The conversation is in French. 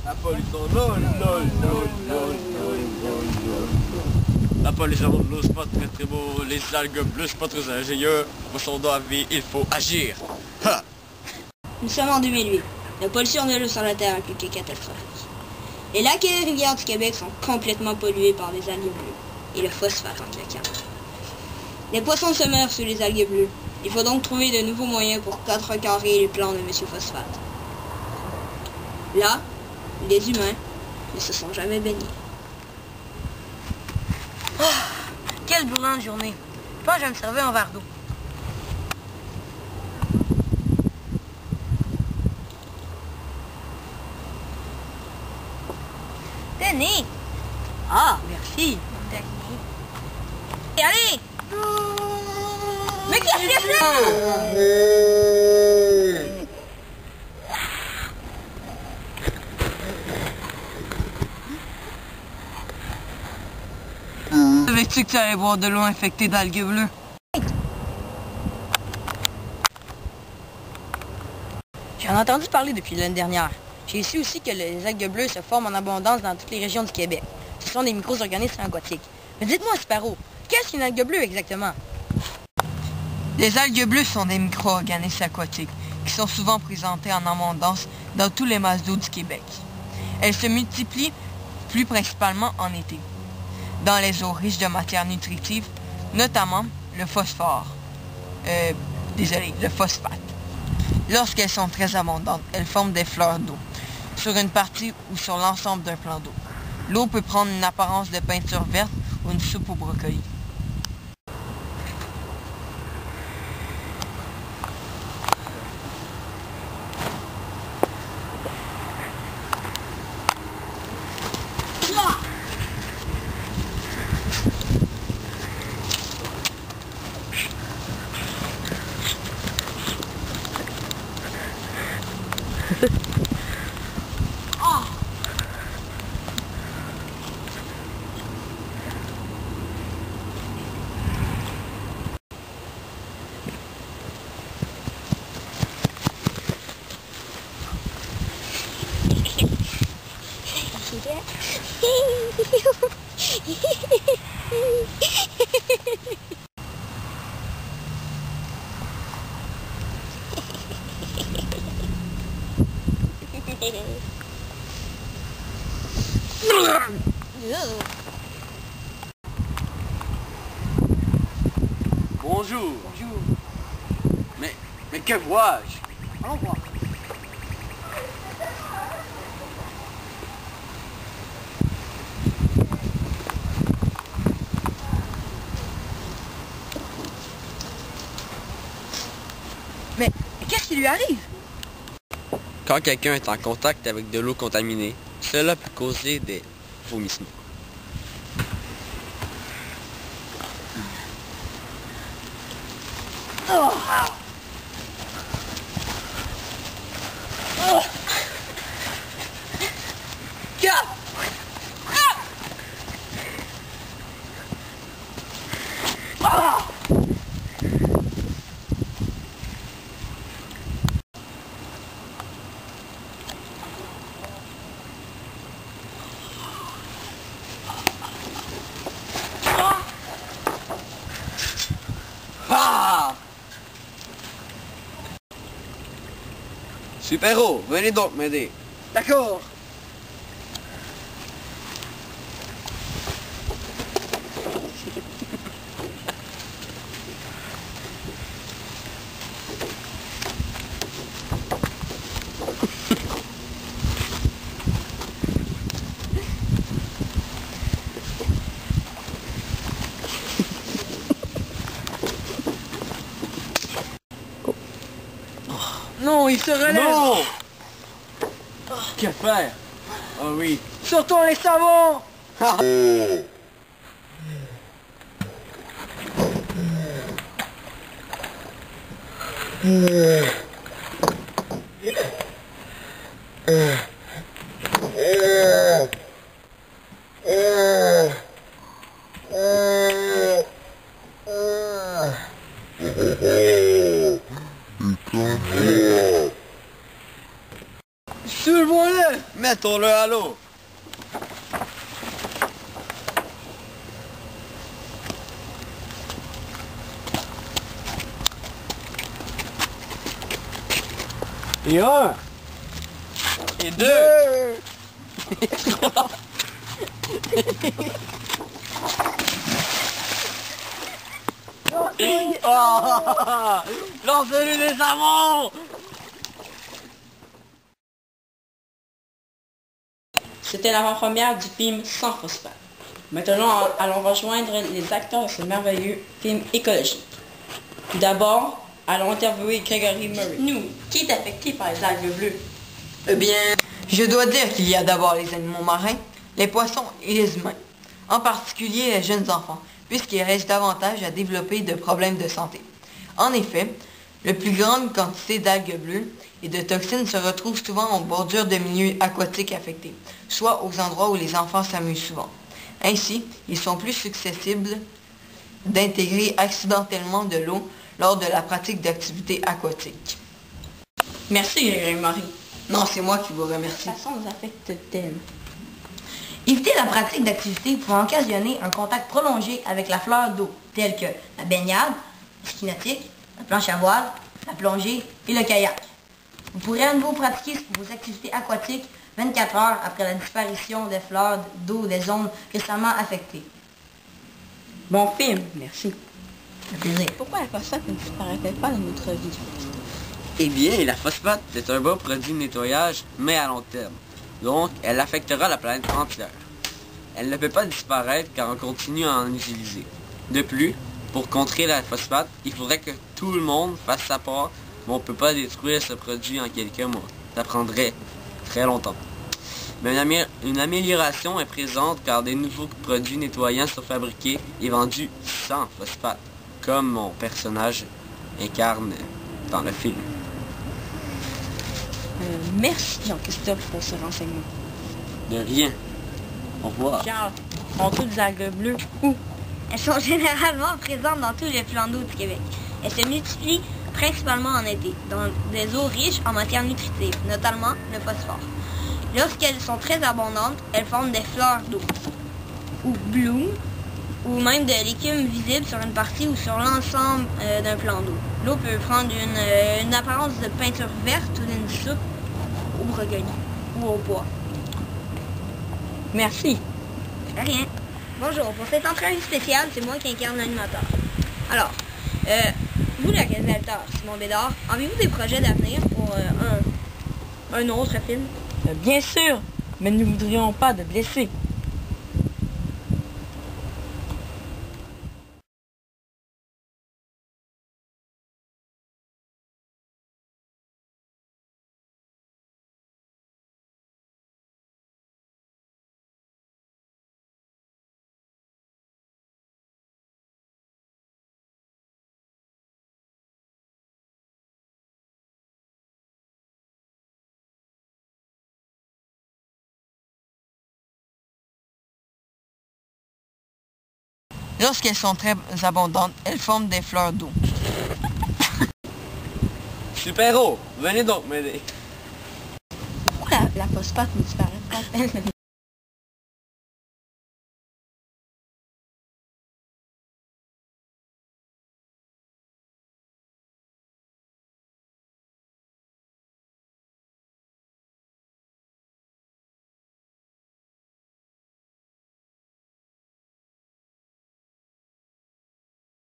La pollution, lol, lol, lol, lol, lol, lol, lol. La pollution, l'eau, c'est pas très très beau. Les algues bleues, c'est pas très ingénieux. Poisson d'eau à vie, il faut agir. Ha! Nous sommes en 2008. La pollution de l'eau sur la Terre est plus que catastrophique. Les lacs et les rivières du Québec sont complètement pollués par des algues bleues et le phosphate en claquant. Les poissons se meurent sous les algues bleues. Il faut donc trouver de nouveaux moyens pour contrecarrer les plans de Monsieur Phosphate. Là, les humains ne se sont jamais baignés. Oh, quelle brûlante journée. Je pense que je vais me servir un verre d'eau. Tenez! Ah, merci! Et allez! Mais qu'est-ce que c'est ça? Savais-tu que tu allais boire de l'eau infectée d'algues bleues? J'en ai entendu parler depuis l'année dernière. J'ai su aussi que les algues bleues se forment en abondance dans toutes les régions du Québec. Ce sont des micro-organismes aquatiques. Mais dites-moi, Sparrow, qu'est-ce qu'une algue bleue exactement? Les algues bleues sont des micro-organismes aquatiques qui sont souvent présentés en abondance dans tous les masses d'eau du Québec. Elles se multiplient plus principalement en été, dans les eaux riches de matières nutritives, notamment le phosphore. Le phosphate. Lorsqu'elles sont très abondantes, elles forment des fleurs d'eau, sur une partie ou sur l'ensemble d'un plan d'eau. L'eau peut prendre une apparence de peinture verte ou une soupe au brocoli. Bonjour. Bonjour. Mais que vois-je? Allons voir. Mais qu'est-ce qui lui arrive? Quand quelqu'un est en contact avec de l'eau contaminée, cela peut causer des vomissements. Ah! Super-héros, venez donc m'aider. D'accord. Non, il se relève. Non! Que faire? Oh oui. Sortons les savons. Soulevons-le! Mettons-le à l'eau! Et un! Et deux! Oh! Lancez-lui des savons! C'était l'avant-première du film Sans phosphate. Maintenant, allons rejoindre les acteurs de ce merveilleux film écologique. Tout d'abord, allons interviewer Gregory Murray. Nous, qui est affecté par les algues bleues? Eh bien, je dois dire qu'il y a d'abord les animaux marins, les poissons et les humains. En particulier les jeunes enfants, puisqu'ils restent davantage à développer de problèmes de santé. En effet, la plus grande quantité d'algues bleues et de toxines se retrouve souvent en bordure de milieux aquatiques affectés, soit aux endroits où les enfants s'amusent souvent. Ainsi, ils sont plus susceptibles d'intégrer accidentellement de l'eau lors de la pratique d'activités aquatiques. Merci Gregory Murray. Non, c'est moi qui vous remercie. De toute façon, nous affecte-t-elle? Éviter la pratique d'activités pouvant occasionner un contact prolongé avec la fleur d'eau, telle que la baignade, le ski nautique, la planche à voile, la plongée et le kayak. Vous pourrez à nouveau pratiquer vos activités aquatiques 24 heures après la disparition des fleurs d'eau des zones récemment affectées. Bon film, merci. Un plaisir. Pourquoi la phosphate ne disparaît-elle pas dans notre vie? Eh bien, la phosphate est un bon produit de nettoyage, mais à long terme. Donc, elle affectera la planète entière. Elle ne peut pas disparaître car on continue à en utiliser. De plus, pour contrer la phosphate, il faudrait que tout le monde fasse sa part, mais on ne peut pas détruire ce produit en quelques mois. Ça prendrait très longtemps. Mais une amélioration est présente car des nouveaux produits nettoyants sont fabriqués et vendus sans phosphate, comme mon personnage incarne dans le film. Merci Jean-Christophe pour ce renseignement. De rien. Au revoir. Charles, on trouve des algues bleues où? Elles sont généralement présentes dans tous les plans d'eau du Québec. Elles se multiplient principalement en été, dans des eaux riches en matières nutritives, notamment le phosphore. Lorsqu'elles sont très abondantes, elles forment des fleurs d'eau, ou blooms, ou même de l'écume visible sur une partie ou sur l'ensemble d'un plan d'eau. L'eau peut prendre une apparence de peinture verte ou d'une soupe au brocoli ou au pois. Merci. De rien. Bonjour, pour cette entrevue spéciale, c'est moi qui incarne l'animateur. Alors, vous le réalisateur, Simon Bédard, avez-vous des projets d'avenir pour un autre film? Bien sûr, mais nous ne voudrions pas de blessés. Lorsqu'elles sont très abondantes, elles forment des fleurs d'eau. Super-héros, venez donc m'aider. Pourquoi la phosphate ne disparaît pas?